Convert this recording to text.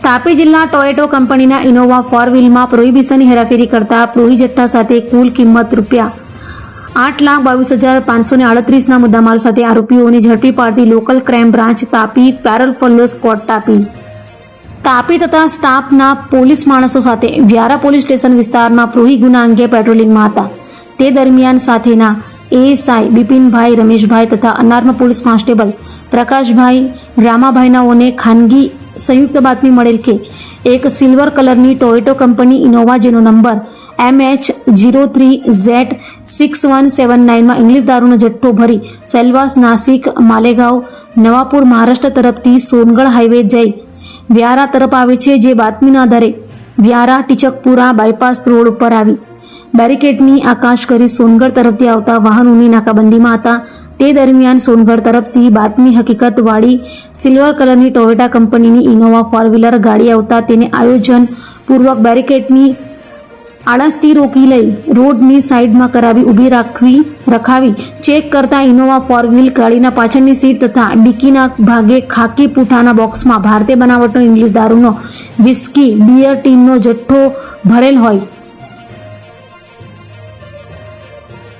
તાપી જિલ્લા ટોયોટો કંપનીના ઇનોવા 4 વ્હીલમાં પ્રોહિબિશનની હેરાફેરી કરતા પ્રોહી જથ્થા સાથે કુલ કિંમત ₹8,22,538ના મુદ્દામાલ સાથે આરોપીઓને ઝડપી પાડતી local crime branch Tapi parole furlough squad Tapi તથા સ્ટાફના પોલીસ માણસો સાથે વ્યારા પોલીસ સ્ટેશન વિસ્તારમાં પ્રોહી ગુના અંગે પેટ્રોલિંગમાં હતા. તે દરમિયાન સાથેના એએસઆઈ બિપિનભાઈ, રમેશભાઈ તથા અનાર્મ પોલીસ કોન્સ્ટેબલ પ્રકાશભાઈ, રામાભાઈનાઓને ખાનગી સંયુક્ત બાતમી મળેલ કે એક સિલ્વર કલરની ટોયોટો કંપની ઇનોવા જેનો નંબર MH03Z6179માં ઇંગ્લિશ દારૂનો જથ્થો ભરી સેલવાસ, નાસિક, માલેગાંવ, નવાપુર, મહારાષ્ટ્ર તરફથી સોનગઢ હાઈવે જઈ વ્યારા તરફ આવે છે. જે બાતમીના આધારે વ્યારા ટીચકપુરા બાયપાસ રોડ ઉપર આવી બેરિકેડની આકાશ કરી સોનગઢ તરફથી આવતા વાહનોની નાકાબંધીમાં હતા. તે દરમિયાન સોનગઢ તરફથી બાતમી હકીકત વાળી સિલ્વર કલરની ટોયોટા કંપનીની ઇનોવા 4 વ્હીલર ગાડી આવતા તેને આયોજન પૂર્વક બેરિકેડની આડસથી રોકી લઈ રોડની સાઈડમાં કરાવી ઊભી રખાવી ચેક કરતા ઇનોવા 4 વ્હીલ ગાડીના પાછળની સીટ તથા ડિક્કીના ભાગે ખાકી પૂઠાના બોક્સમાં ભારતીય બનાવટનો ઇંગ્લિશ દારૂનો વિસ્કી બિયર ટીનનો જથ્થો ભરેલ હોય